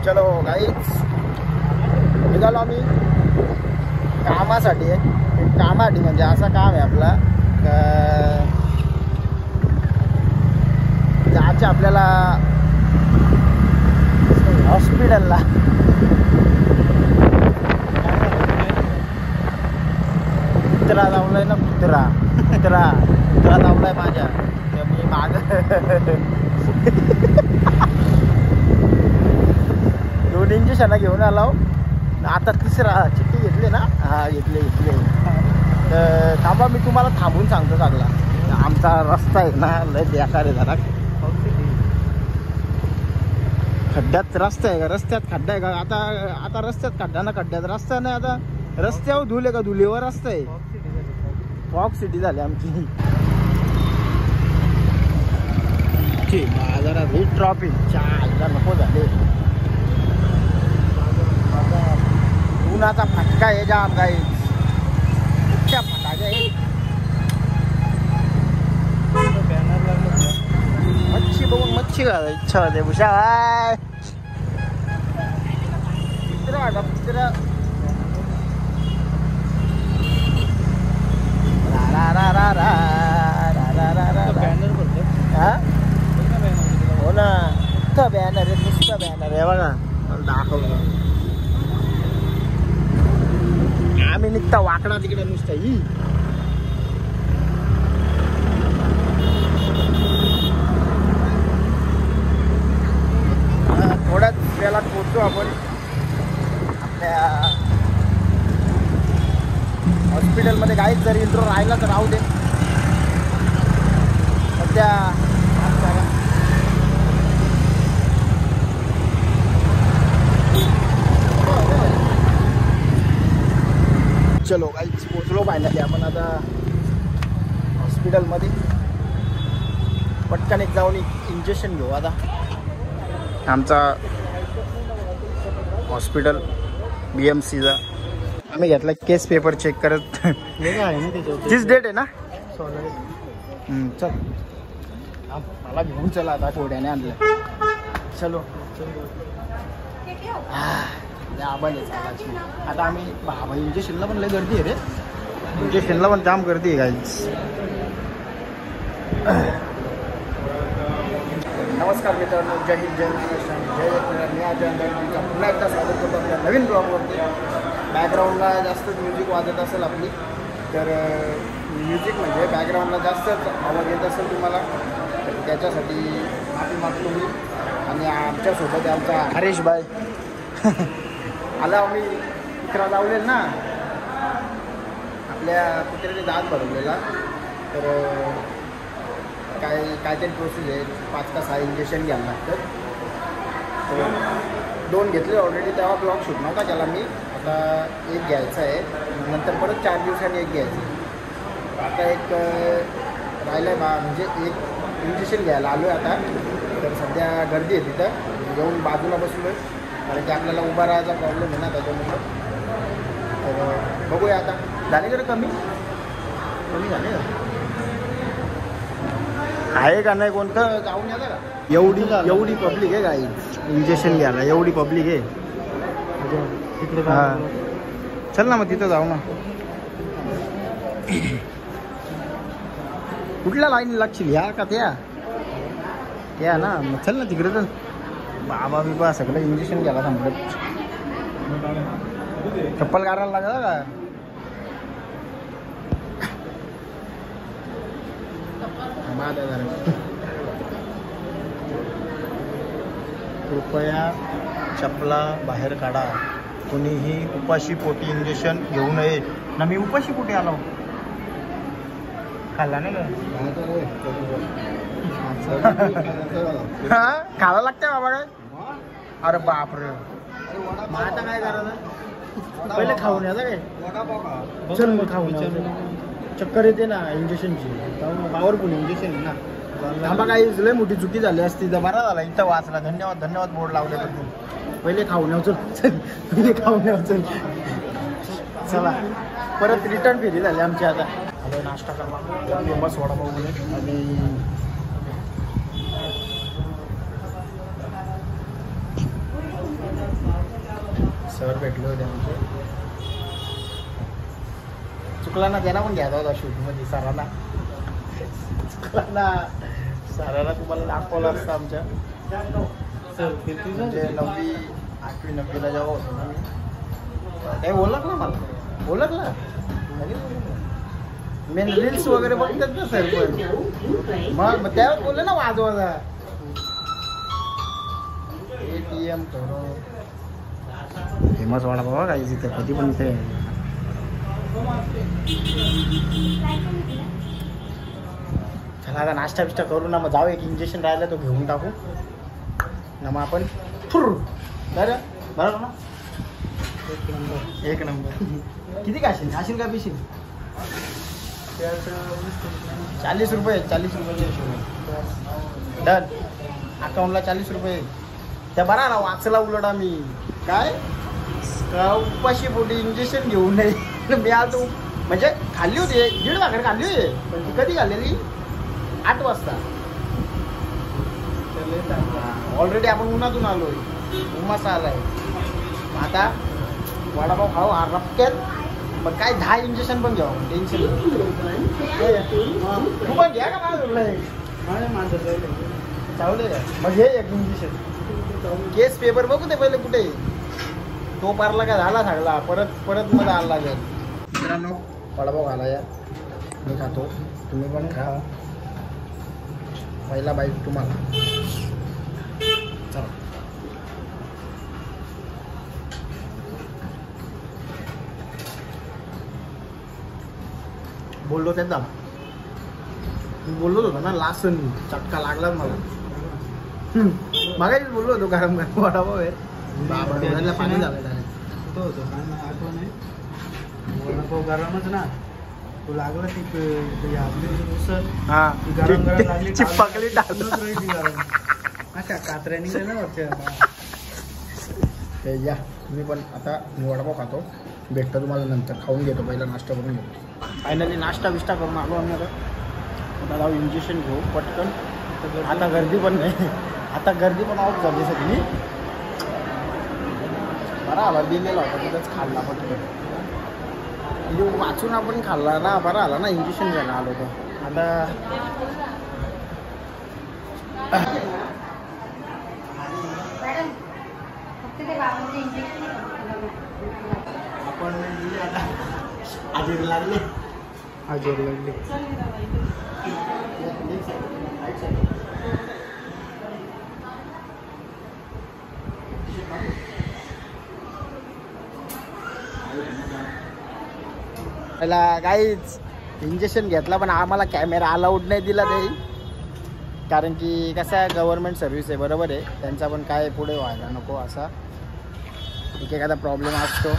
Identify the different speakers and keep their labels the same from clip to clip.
Speaker 1: चलो गाईज निघालो आम्ही कामासाठी. कामासाठी म्हणजे असं काम आहे आपला जायचं आपल्याला हॉस्पिटलला. कुत्रा लावलाय ना, कुत्रा लावलाय माझ्या. मी माग 2 इंजेक्शन घेऊन आलो. आता 3रा चिठ्ठी घेतली ना. हा घेतली. तर थांबा मी तुम्हाला थांबून सांगतो सगळा. आमचा रस्ता आहे ना लय बेकार आहे जरा. खड्ड्यात रस्ता आहे का, रस्त्यात खड्डा आहे का. आता रस्त्यात खड्डा ना, खड्ड्यात रस्ता नाही. आता रस्त्यावर धुले का, धुलीवर रस्ता आहे. फॉग सिटी झाली आमची. बाजारात ही ट्रॉफिक 4000 नको झाले. उन्हाचा फटका आहे जाम काही. इतक्या फटाक्या आहे. मच्छी बघून मच्छी घालायची इच्छा होते. भुषा चित्र हो ना. नुसतं बॅनर आहे, नुसतं बॅनर आहे बघा. दाखवलं आम्ही निघता वाकडा तिकडे नुसतं. ही थोड्याच वेळात पोहोचू आपण आपल्या हॉस्पिटलमध्ये. काहीच जर इंट्रो राहिला तर राहू दे. सध्या चलो काहीच पोचलो पाहिजे आपण आता हॉस्पिटलमध्ये. पटकन एक जाऊन इंजेक्शन घेऊ. आता आमचा हॉस्पिटल BMCचा. आम्ही घेतला केस पेपर चेक करत. तीच डेट आहे ना. चल मला घेऊन चला आता. कोड्याने आणलं. चलो आता आम्ही बाबा इंजेक्शनला पण लय गर्दी आहे रे. इंजेक्शनला पण जाम गर्दी आहे गाईज. नमस्कार मित्रांनो, जय हिंद, जय महाराष्ट्र, जय मी अजय तुमचा पुन्हा एकदा स्वागत करतो आपल्या नवीन ब्लॉगवरती. बॅकग्राऊंडला जास्त म्युझिक वाजत असेल आपली तर म्युझिक म्हणजे बॅकग्राऊंडला जास्त आवाज येत असेल तुम्हाला तर त्याच्यासाठी माफी मागतो मी. आणि आमच्यासोबत आमचा हरेश भाई आला. आम्ही कुत्रा लावलेला ना, आपल्या कुत्र्याने दात भरवलेला. तर काहीतरी प्रोसेस आहे. 5 का 6 इंजेक्शन घ्यायला लागतं. तर 2 घेतले ऑलरेडी. तेव्हा ब्लॉग शूट नव्हता केला मी. आता 1 घ्यायचं आहे. नंतर परत 4 दिवसांनी 1 घ्यायचं आहे. आता एक राहिलं आहे म्हणजे 1 इंजेक्शन घ्यायला आलो आहे आता. तर सध्या गर्दी आहे तिथं. येऊन बाजूला बसलो आहे कारण की आपल्याला उभा राहायचा प्रॉब्लेम आहे ना त्याच्यामुळे. तर बघूया आता. झाले जरा कमी झाले का, आहे का नाही कोणतं जाऊन या का. एवढी पब्लिक आहे गाई इंजेक्शन घ्यायला. एवढी पब्लिक आहे. हां चल ना मग तिथं जाऊ ना. कुठल्या लाईन लागशील ह्या का त्या ना. मग चल ना तिकडे. चल बाबा बिबा सगळं इंजेक्शन घ्यायला सांगत. चप्पल काढायला लागला का. कृपया चपला बाहेर काढा. कोणीही उपाशी पोटी इंजेक्शन घेऊ नये ना. मी उपाशी पोटी आलो. खाल्ला नाही का खायला लागते बाबा काय. अरे बापरे. मग आता काय करायचं. पहिले खाऊन यायचं काय. चल मग खाऊन चक्कर येते ना इंजेक्शनची. पॉवरफुल इंजेक्शन आहे ना. थांबा काही लय मोठी चुकी झाली असती तर बरा झाला. इथं वाचला. धन्यवाद बोर्ड लावल्याबद्दल. पहिले खाऊन याव. चल पहिले खाऊन याव. चल चला परत रिटर्न फेरी झाली आमची. आता आलो नाश्ता करा. फेमस वडापाव आणि सर भेटले होते आमचे. चुकला ना त्यांना पण घ्यायचा होता शूटमध्ये सरांना. चुकला ना सरांना तुम्हाला दाखवलं असतं आमच्या. म्हणजे 9वी 8वी 9वीला जेव्हा होतो ना मी ते ओळखलं मला. ओळखलं मेन रील्स वगैरे बघतात ना सर. पण मग त्यावेळेस बोलले ना वाजवाजा ATM करो. फेमस वडापाव काही तिथे कधी पण इथे. चला आता नाश्ता बिष्टा करू ना. मग जाऊ एक इंजेक्शन राहिलं तो घेऊन टाकू ना. मग आपण फुर बरं बरोबर ना. एक नंबर. किती खाशील का पिशील? 40 रुपये. 40 रुपये डन. अकाउंटला 40 रुपये. त्या बरा ना वाचला उलट आम्ही काय उपाशी पोटी इंजेक्शन घेऊन नाही. मी आज म्हणजे खाल्ली होती 1.5 भाकर खाल्ली होती. पण ती कधी खाल्लेली 8 वाजता. ऑलरेडी आपण उन्हातून आलोय. उमासा आलाय. आता वडापाव खाऊ रपक्यात. मग काय 10 इंजेक्शन पण घ्यावं टेन्शन. तू पण घ्या का माझं चावले का. मग हे एक इंजेक्शन. केस पेपर बघू ते पहिले कुठे तो पारला का झाला सगळा. परत मध्ये आला लागेल. मित्रांनो वडापाव घाला या. मी खातो तुम्ही पण खा. पहिला बाईट तुम्हाला. चला बोललो त्यांना. मी बोललोच होतो ना लास्ट चटका लागला मला. मागायच बोललो होतो गरम गरम वडापाव आहे. पाणी झालं होतो आठवण आहे. वडापाव गरमच ना. तो लागला ती चिपकली गरम. अच्छा कात्र्या निघाले ना वरच्या. या मी पण आता मी वडापाव खातो. भेटतो तुम्हाला नंतर. खाऊन घेतो पहिला नाश्ता करून घेतो. फायनली नाश्ता बिष्टा करून आलो आम्ही. आता जाऊ इंजेक्शन घेऊ पटकन. आता गर्दी पण नाही. आता गर्दी पण आऊट झाली सगळी. बरा आला दिलेला होता तिथंच खाल्ला पटकन. म्हणजे वाचून आपण खाल्ला ना. बरा आला ना इंजेक्शन घ्यायला आलो होतो. आता आपण आजीर लागले. काहीच इंजेक्शन घेतला पण आम्हाला कॅमेरा अलाउड नाही दिला ते. कारण की कसं गव्हर्नमेंट सर्व्हिस आहे बरोबर आहे. त्यांचा पण काय पुढे व्हायला नको असा एखादा प्रॉब्लेम असतो.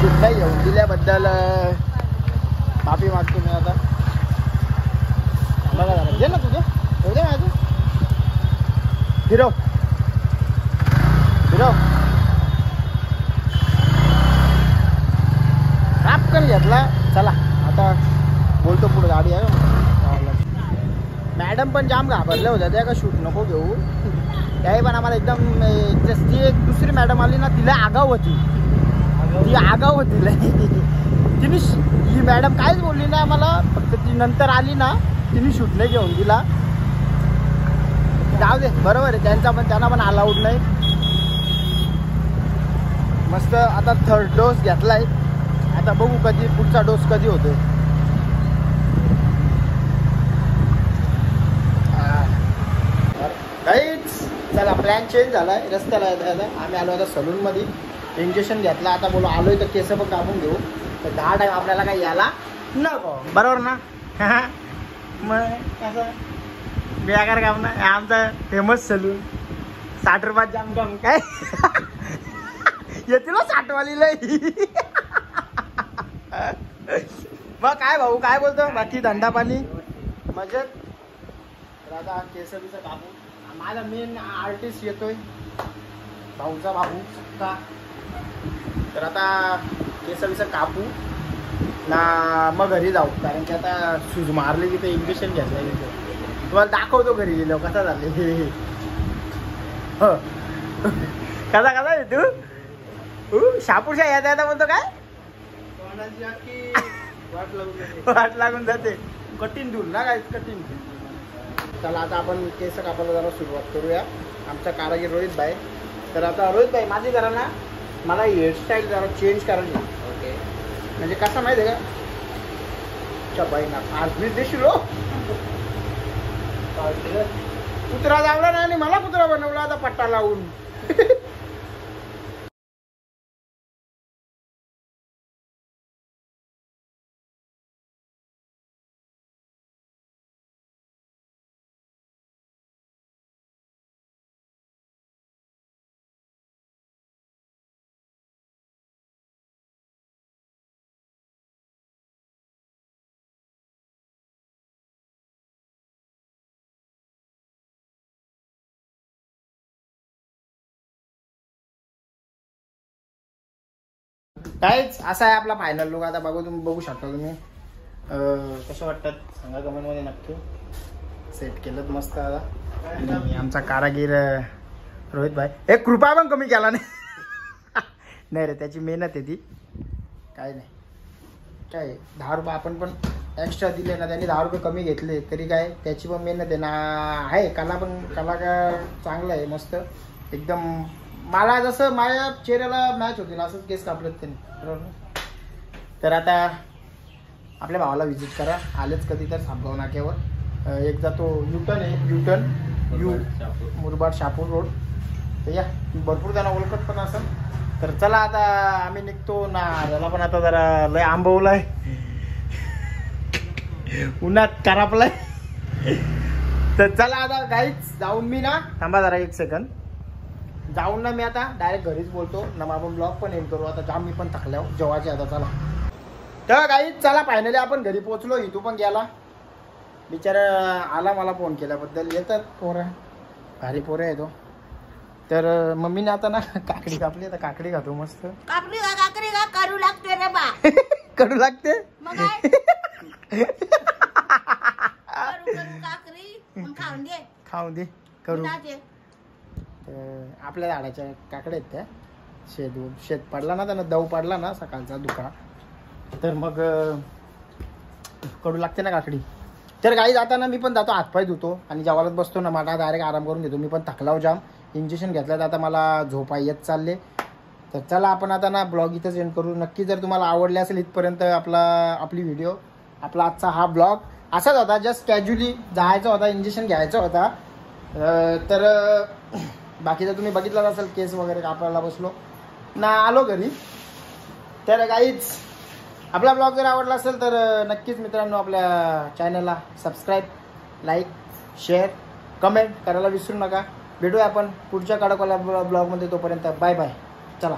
Speaker 1: सुद्धा येऊन दिल्याबद्दल माफी मागतो मी. आता बघा जरा घे ना तुझं. येऊ दे माझं. हिरो रापकन घेतला. चला आता बोलतो पुढे. गाडी आहे. मॅडम पण जाम घाबरल्या होत्या त्या का शूट नको घेऊ. त्याही पण आम्हाला एकदम ती एक दुसरी मॅडम आली ना तिला आगाव होती. तिने ही मॅडम काहीच बोलली नाही आम्हाला. फक्त ती नंतर आली ना तिने शूट नाही घेऊन दिला. जाऊ दे बरोबर आहे. त्यांना पण अलाउड नाही. मस्त आता 3rd डोस घेतलाय. आता बघू कधी पुढचा डोस कधी होतोय. काहीच चला प्लॅन चेंज झालाय. रस्त्याला आम्ही आलो आता सलूनमध्ये. इंजेक्शन घेतला. आता बोलो आलोय तर केस पण कापून घेऊ. तर 10 टाईम आपल्याला काही यायला नको बरोबर ना. मग कसं बेकार काम ना. आमचा फेमस सलून 60 रुपयात जाम काम काय येतील 60 वालीला. मग काय भाऊ काय बोलतो बाकी धंदा पाणी मजेत. आता केस बिस कापू. माझा मेन आर्टिस्ट येतोय भाऊचा भाऊ का. तर आता केस बिस कापू ना मग घरी जाऊ. कारण की आता सूज मारले की ते इंजेक्शन घ्यायचं तिथे. तुम्हाला दाखवतो घरी गेलो कसा झाले. कसा आहे तू. शापूरशा येता येता म्हणतो काय वाट लागून जाते. कठीण दूर ना काय कठीण. चला आता आपण केस कापायला जरा सुरुवात करूया. आमचा कारागीर रोहित भाई. तर आता रोहित भाई माझी जरा ना मला हेअरस्टाईल जरा चेंज करायची. ओके म्हणजे कसं माहिती आहे का बाई ना आज मी देशील हो कुत्रा लावला नाही आणि मला कुत्रा बनवला आता पट्टा लावून. काहीच असा आहे आपला फायनल लुक. आता बघू तुम्ही बघू शकता तुम्ही कशा वाटतात सांगा कमेंट मध्ये नक्की. सेट केलं मस्त. आता आणि आमचा कारागीर रोहित भाई एक रुपया पण कमी केला नाही रे त्याची मेहनत आहे ती. काय नाही काय 10 रुपये आपण पण एक्स्ट्रा दिले ना त्यांनी 10 रुपये कमी घेतले तरी काय त्याची पण मेहनत आहे ना. आहे कला पण कला का चांगला आहे मस्त एकदम. मला जसं माझ्या चेहऱ्याला मॅच होतील असंच केस कापलेत त्यांनी बरोबर. तर आता आपल्या भावाला व्हिजिट करा. आलेच कधी तर सापगाव नाक्यावर एकदा तो युटर्न आहे युटर्न मुरबाड शापूर रोड. तर या भरपूर जण ओळखत पण असेल. तर चला आता आम्ही निघतो ना. याला पण आता जरा लय आंबवलाय उन्हात करापलाय. तर चला आता गाईच जाऊन मी ना थांबा जरा 1 सेकंद जाऊन ना मी आता डायरेक्ट घरीच बोलतो ना. आपण ब्लॉग पण एंड करू आता. जाम मी पण थकल्यावर जेवायचे आता. चला तर गाईच चला फायनली आपण घरी पोहोचलो. इथू पण गेला बिचारा आला मला फोन केल्याबद्दल. येतात पोरं भारी पोरं आहे तो. तर मम्मीने आता ना काकडी कापली. आता काकडी खातो मस्त.
Speaker 2: काकडी का कडू लागते रे बा.
Speaker 1: कडू लागते
Speaker 2: मग काकडी खाऊन दे
Speaker 1: खाऊन दे करू. आपल्या झाडाच्या काकड्या आहेत त्या. शेत पडला ना त्यांना दव पडला ना सकाळचा दुखा तर मग कडू लागते ना काकडी. तर गाई जाताना मी पण जातो हातपाय धुतो आणि जेवायलाच बसतो ना. मला डायरेक्ट आराम करून घेतो. मी पण थकलाव जाम. इंजेक्शन घेतल्यात आता मला झोपा येत चालले. तर चला आपण आता ना ब्लॉग इथंच एंड करू. नक्की जर तुम्हाला आवडले असेल इथपर्यंत आपली व्हिडिओ आपला आजचा हा ब्लॉग असाच होता. जस्ट कॅज्युअली जायचा होता इंजेक्शन घ्यायचा होता. तर बाकीचं तुम्ही बघितलं असेल केस वगैरे कापायला बसलो ना आलो घरी. तर काहीच आपला ब्लॉग जर आवडला असेल तर नक्कीच मित्रांनो आपल्या चॅनलला सबस्क्राईब लाईक शेअर कमेंट करायला विसरू नका. भेटूया आपण पुढच्या कडकवाल्या ब्लॉगमध्ये. तोपर्यंत बाय बाय. चला.